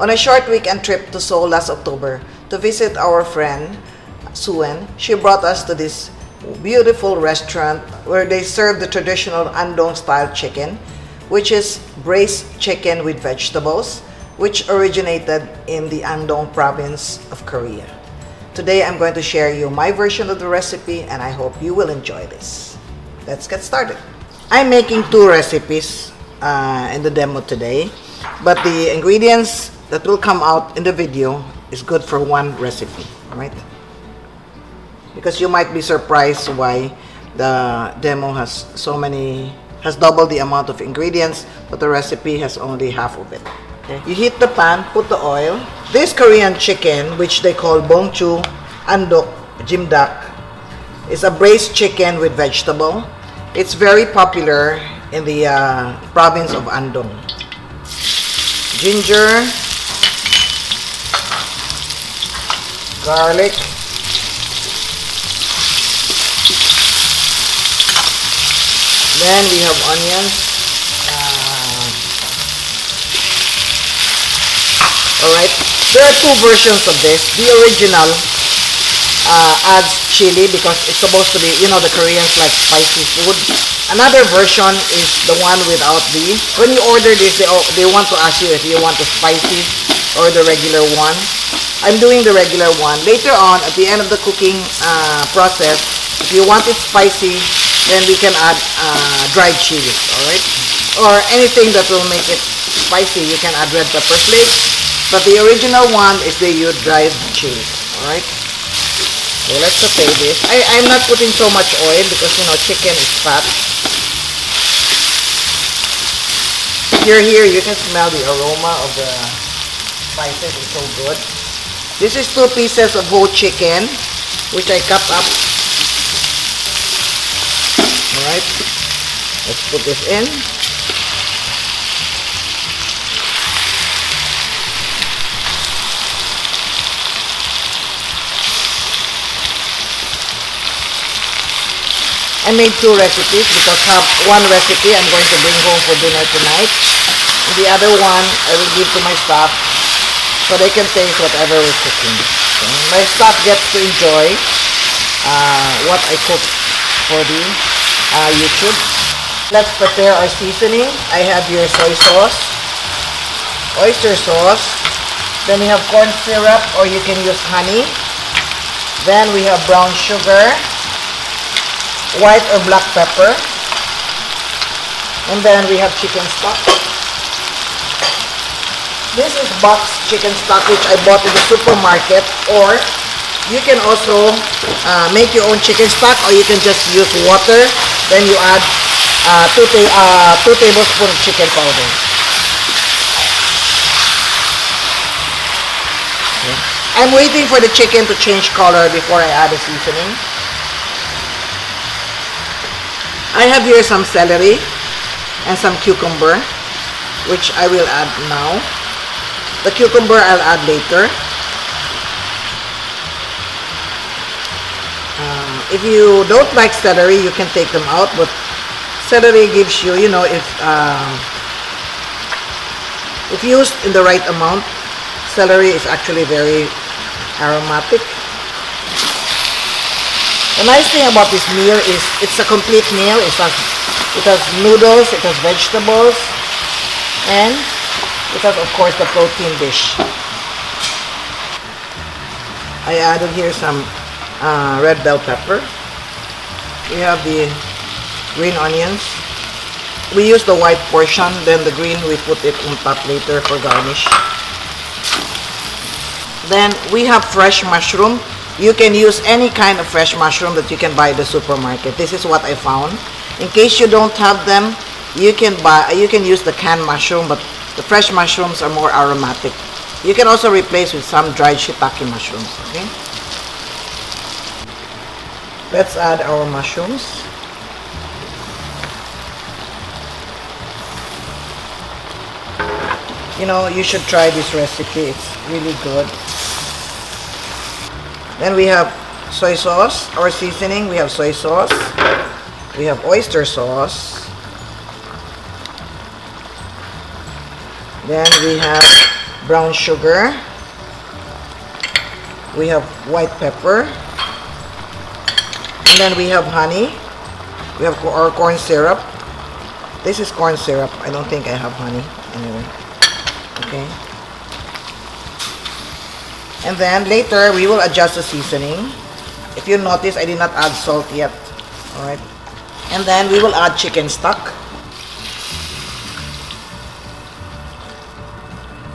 On a short weekend trip to Seoul last October to visit our friend Suen, she brought us to this beautiful restaurant where they serve the traditional Andong style chicken, which is braised chicken with vegetables, which originated in the Andong province of Korea. Today I'm going to share you my version of the recipe and I hope you will enjoy this. Let's get started. I'm making two recipes in the demo today, but the ingredients that will come out in the video is good for one recipe, right? Because you might be surprised why the demo has double the amount of ingredients, but the recipe has only half of it. Okay. You heat the pan, put the oil. This Korean chicken, which they call Bongchu Andong Jjimdak, is a braised chicken with vegetable. It's very popular in the province of Andong. Ginger, garlic, then we have onions. Alright, there are two versions of this. The original adds chili because it's supposed to be, you know, the Koreans like spicy food. Another version is the one without the. When you order this, they want to ask you if you want the spicy or the regular one. I'm doing the regular one. Later on, at the end of the cooking process, if you want it spicy, then we can add dried chilies, alright? Or anything that will make it spicy, you can add red pepper flakes. But the original one is they use dried chilies, alright? So let's saute this. I'm not putting so much oil because, you know, chicken is fat. If you're here, you can smell the aroma of the spices. It's so good. This is 2 pieces of whole chicken, which I cut up. Alright, let's put this in. I made 2 recipes because one recipe I'm going to bring home for dinner tonight. And the other one I will give to my staff so they can taste whatever we're cooking. So my staff gets to enjoy what I cook for the YouTube. Let's prepare our seasoning. I have your soy sauce, oyster sauce, then we have corn syrup or you can use honey. Then we have brown sugar, white or black pepper, and then we have chicken stock. This is boxed chicken stock which I bought in the supermarket, or you can also make your own chicken stock, or you can just use water, then you add 2 tablespoons of chicken powder. Okay. I'm waiting for the chicken to change color before I add the seasoning. I have here some celery and some cucumber, which I will add now. The cucumber I'll add later. If you don't like celery, you can take them out, but celery gives you, you know, if used in the right amount, celery is actually very aromatic. The nice thing about this meal is it's a complete meal. It has noodles, it has vegetables, and it has, of course, the protein dish. I added here some red bell pepper. We have the green onions. We use the white portion, then the green we put it on top later for garnish. Then we have fresh mushroom. You can use any kind of fresh mushroom that you can buy at the supermarket. This is what I found. In case you don't have them, you can use the canned mushroom, but the fresh mushrooms are more aromatic. You can also replace with some dried shiitake mushrooms, okay? Let's add our mushrooms. You know, you should try this recipe. It's really good. Then we have soy sauce, our seasoning. We have soy sauce. We have oyster sauce. Then we have brown sugar. We have white pepper. And then we have honey. We have our corn syrup. This is corn syrup. I don't think I have honey anyway. Okay. And then later we will adjust the seasoning. If you notice, I did not add salt yet. Alright. And then we will add chicken stock.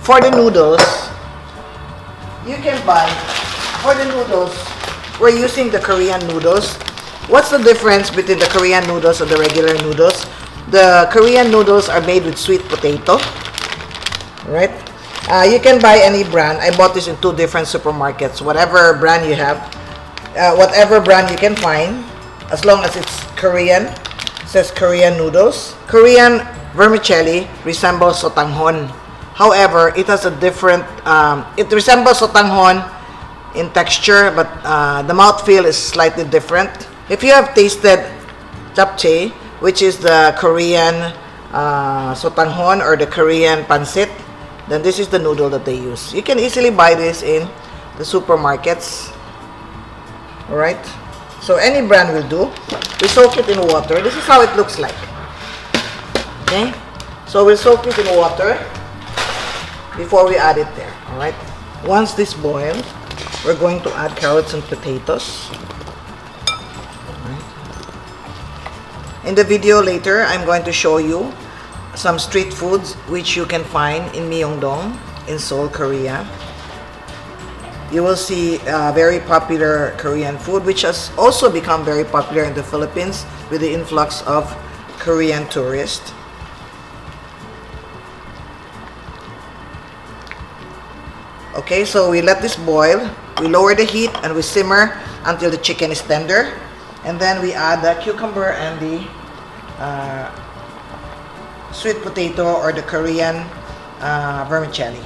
For the noodles, you can buy, for the noodles, we're using the Korean noodles. What's the difference between the Korean noodles and the regular noodles? The Korean noodles are made with sweet potato. Right? You can buy any brand. I bought this in 2 different supermarkets. Whatever brand you have, whatever brand you can find, as long as it's Korean, it says Korean noodles. Korean vermicelli resembles sotanghon. However, it has a different, it resembles sotanghon in texture, but the mouthfeel is slightly different. If you have tasted japchae, which is the Korean sotanghon or the Korean pancit, then this is the noodle that they use. You can easily buy this in the supermarkets. Alright, so any brand will do. We soak it in water. This is how it looks like. Okay, so we'll soak it in water before we add it there. Alright, once this boils, we're going to add carrots and potatoes. In the video later, I'm going to show you some street foods which you can find in Myeongdong in Seoul, Korea. You will see very popular Korean food which has also become very popular in the Philippines with the influx of Korean tourists. Okay, so we let this boil. We lower the heat and we simmer until the chicken is tender. And then we add the cucumber and the sweet potato or the Korean vermicelli.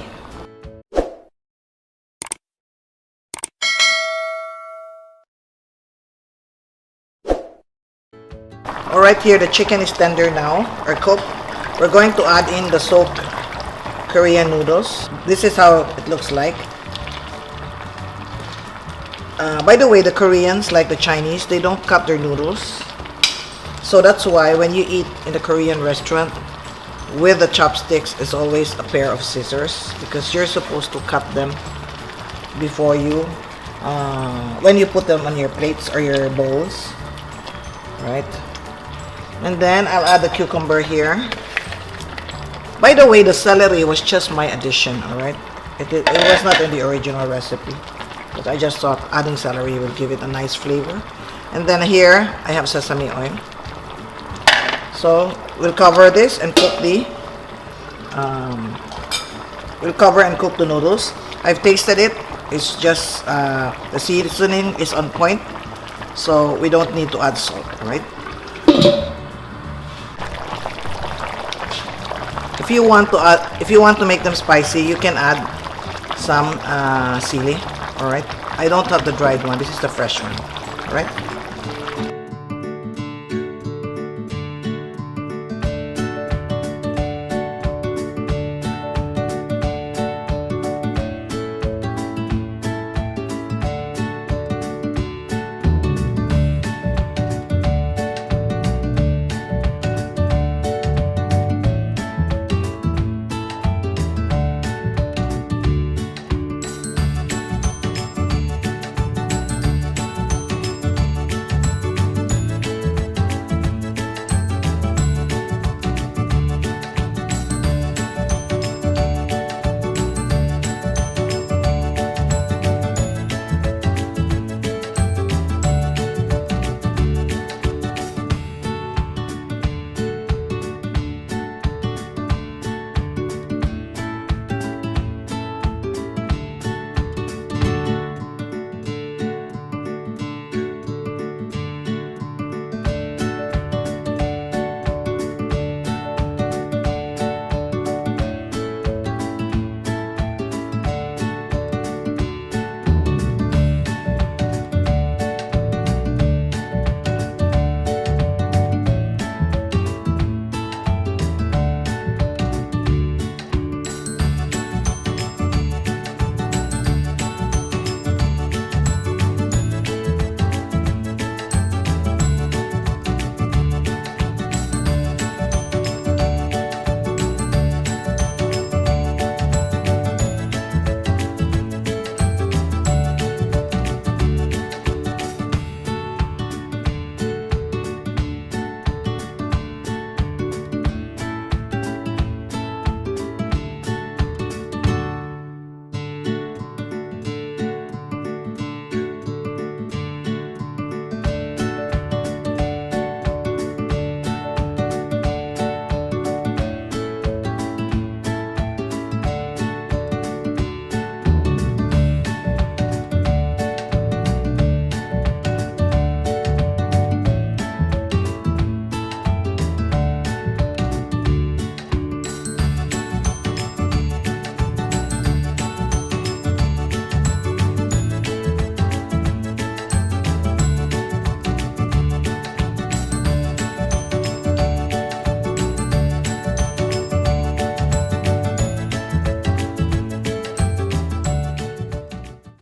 Alright, here the chicken is tender now, or cooked. We're going to add in the soaked Korean noodles. This is how it looks like. By the way, the Koreans, like the Chinese, they don't cut their noodles. So that's why when you eat in the Korean restaurant, with the chopsticks is always a pair of scissors, because you're supposed to cut them before you, when you put them on your plates or your bowls. Right? And then I'll add the cucumber here. By the way, the celery was just my addition, alright? It was not in the original recipe. But I just thought adding celery will give it a nice flavor. And then here, I have sesame oil. So, we'll cover this and cook the, noodles. I've tasted it. It's just, the seasoning is on point. So, we don't need to add salt, right? If you want to make them spicy, you can add some sili. Alright, I don't have the dried one. This is the fresh one. Alright.